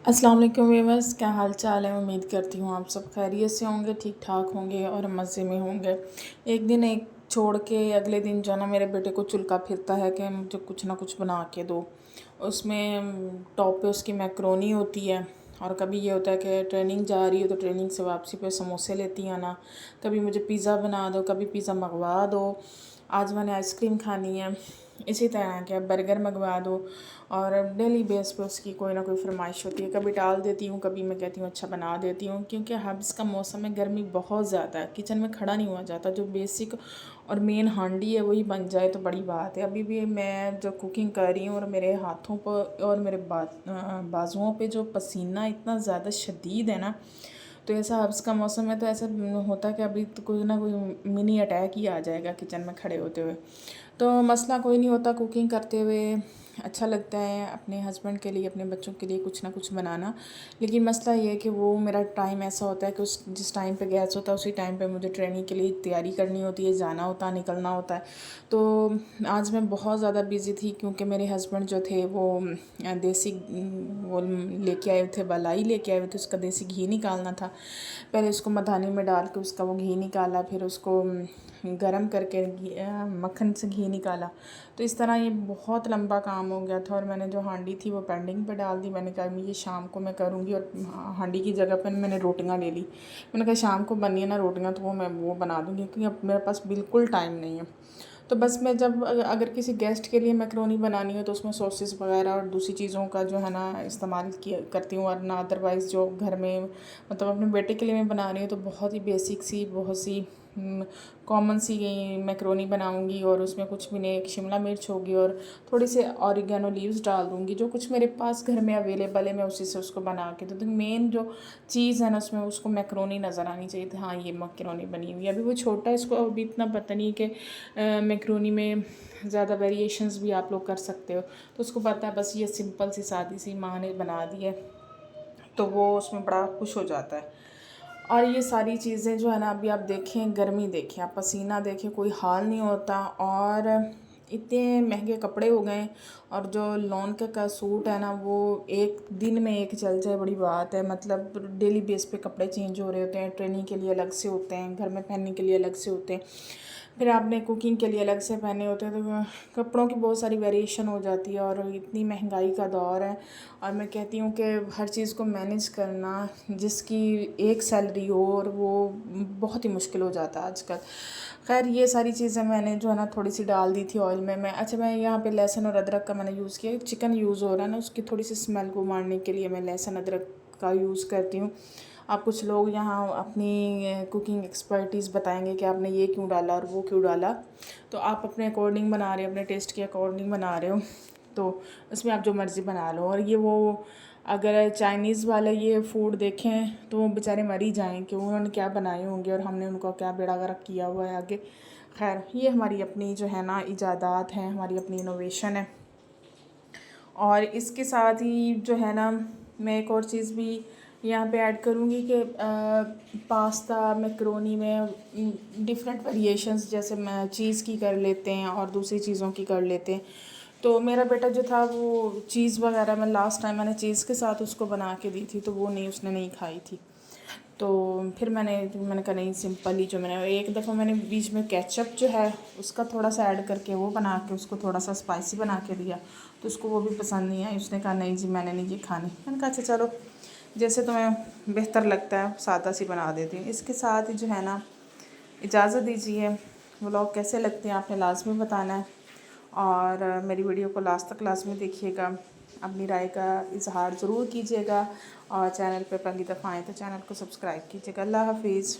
अस्सलाम वालेकुम व्यूअर्स, क्या हाल चाल है। उम्मीद करती हूँ आप सब खैरियत से होंगे, ठीक ठाक होंगे और मज़े में होंगे। एक दिन एक छोड़ के अगले दिन जो है ना मेरे बेटे को चुलका फिरता है कि मुझे कुछ ना कुछ बना के दो। उसमें टॉप पे उसकी मैक्रोनी होती है और कभी ये होता है कि ट्रेनिंग जा रही हो तो ट्रेनिंग से वापसी पे समोसे लेती आना। कभी मुझे पिज़्ज़ा बना दो, कभी पिज़्ज़ा मंगवा दो, आज मैंने आइसक्रीम खानी है, इसी तरह के बर्गर मंगवा दो। और डेली बेस पे उसकी कोई ना कोई फरमाइश होती है। कभी टाल देती हूँ, कभी मैं कहती हूँ अच्छा बना देती हूँ, क्योंकि हब्स का मौसम है, गर्मी बहुत ज़्यादा है, किचन में खड़ा नहीं हुआ जाता। जो बेसिक और मेन हांडी है वही बन जाए तो बड़ी बात है। अभी भी मैं जो कुकिंग कर रही हूँ और मेरे हाथों पर और मेरे बाजुओं पे जो पसीना इतना ज़्यादा शदीद है ना, तो ऐसा हब्स का मौसम है तो ऐसा होता है कि अभी तो कोई ना कोई मिनी अटैक ही आ जाएगा किचन में खड़े होते हुए। तो मसला कोई नहीं होता, कुकिंग करते हुए अच्छा लगता है अपने हस्बैंड के लिए, अपने बच्चों के लिए कुछ ना कुछ बनाना। लेकिन मसला ये है कि वो मेरा टाइम ऐसा होता है कि उस जिस टाइम पे गैस होता है उसी टाइम पे मुझे ट्रेनिंग के लिए तैयारी करनी होती है, जाना होता है, निकलना होता है। तो आज मैं बहुत ज़्यादा बिज़ी थी क्योंकि मेरे हस्बैंड जो थे वो देसी वो लेके आए थे, मलाई लेके आए हुए थे, उसका देसी घी निकालना था। पहले उसको मधानी में डाल के उसका वो घी निकाला, फिर उसको गरम करके मक्खन से घी निकाला। तो इस तरह ये बहुत लंबा काम हो गया था और मैंने जो हांडी थी वो पेंडिंग पे डाल दी। मैंने कहा ये शाम को मैं करूँगी, और हांडी की जगह पर मैंने रोटियां ले ली। मैंने कहा शाम को बनी है ना रोटियां तो वो मैं वो बना दूँगी, क्योंकि अब मेरे पास बिल्कुल टाइम नहीं है। तो बस मैं जब अगर किसी गेस्ट के लिए मैक्रोनी बनानी हो तो उसमें सॉसेस वगैरह और दूसरी चीज़ों का जो है ना इस्तेमाल किया करती हूँ, वरना अदरवाइज़ जो घर में मतलब अपने बेटे के लिए मैं बना रही हूँ तो बहुत ही बेसिक सी, बहुत सी कॉमन सी मैक्रोनी बनाऊंगी। और उसमें कुछ भी नहीं, एक शिमला मिर्च होगी और थोड़ी से ऑरिगेनो लीव्स डाल दूँगी। जो कुछ मेरे पास घर में अवेलेबल है मैं उसी से उसको बना के तो मेन जो चीज़ है ना उसमें उसको मैक्रोनी नज़र आनी चाहिए थी। हाँ, ये मैक्रोनी बनी हुई है। अभी वो छोटा है, इसको अभी इतना पता नहीं कि मैक्रोनी में ज़्यादा वेरिएशंस भी आप लोग कर सकते हो। तो उसको पता है बस ये सिंपल सी सादी सी माँ ने बना दी है, तो वो उसमें बड़ा खुश हो जाता है। और ये सारी चीज़ें जो है ना, अभी आप देखें गर्मी देखें, आप पसीना देखें, कोई हाल नहीं होता। और इतने महंगे कपड़े हो गए, और जो लॉन का सूट है ना वो एक दिन में एक चल जाए बड़ी बात है। मतलब डेली बेस पे कपड़े चेंज हो रहे होते हैं, ट्रेनिंग के लिए अलग से होते हैं, घर में पहनने के लिए अलग से होते हैं, फिर आपने कुकिंग के लिए अलग से पहने होते हैं। तो कपड़ों की बहुत सारी वेरिएशन हो जाती है और इतनी महंगाई का दौर है। और मैं कहती हूँ कि हर चीज़ को मैनेज करना, जिसकी एक सैलरी हो, और वो बहुत ही मुश्किल हो जाता है आजकल। खैर ये सारी चीज़ें मैंने जो है ना थोड़ी सी डाल दी थी ऑयल में। मैं यहाँ पे लहसुन और अदरक का मैंने यूज़ किया। चिकन यूज़ हो रहा है ना, उसकी थोड़ी सी स्मेल को मारने के लिए मैं लहसुन अदरक का यूज़ करती हूँ। आप कुछ लोग यहाँ अपनी कुकिंग एक्सपर्टीज़ बताएंगे कि आपने ये क्यों डाला और वो क्यों डाला। तो आप अपने अकॉर्डिंग बना रहे हो, अपने टेस्ट के अकॉर्डिंग बना रहे हो, तो इसमें आप जो मर्ज़ी बना लो। और ये वो अगर चाइनीज़ वाले ये फूड देखें तो वो बेचारे मर ही जाएँ कि उन्होंने क्या बनाए होंगे और हमने उनको क्या बेड़ा गर्क किया हुआ है आगे। खैर ये हमारी अपनी जो है ना इजादात हैं, हमारी अपनी इनोवेशन है। और इसके साथ ही जो है ना मैं एक और चीज़ भी यहाँ पे ऐड करूँगी कि पास्ता मैक्रोनी में डिफरेंट वेरिएशंस, जैसे मैं चीज़ की कर लेते हैं और दूसरी चीज़ों की कर लेते हैं। तो मेरा बेटा जो था वो चीज़ वगैरह, मैं लास्ट टाइम मैंने चीज़ के साथ उसको बना के दी थी तो वो नहीं, उसने नहीं खाई थी। तो फिर मैंने कहा नहीं, सिंपल ही जो मैंने एक दफ़ा मैंने बीच में केचप जो है उसका थोड़ा सा ऐड करके वो बना के उसको थोड़ा सा स्पाइसी बना के दिया, तो उसको वो भी पसंद नहीं आई। उसने कहा नहीं जी मैंने नहीं ये खानी। मैंने कहा अच्छा चलो जैसे तुम्हें बेहतर लगता है सादा सी बना देती हूँ। इसके साथ ही जो है ना इजाज़त दीजिए। व्लॉग कैसे लगते हैं आपने लाजमी बताना है, और मेरी वीडियो को लास्ट तक लाजमी देखिएगा, अपनी राय का इजहार ज़रूर कीजिएगा। और चैनल पे पहली दफ़ा आए तो चैनल को सब्सक्राइब कीजिएगा। अल्लाह हाफिज़।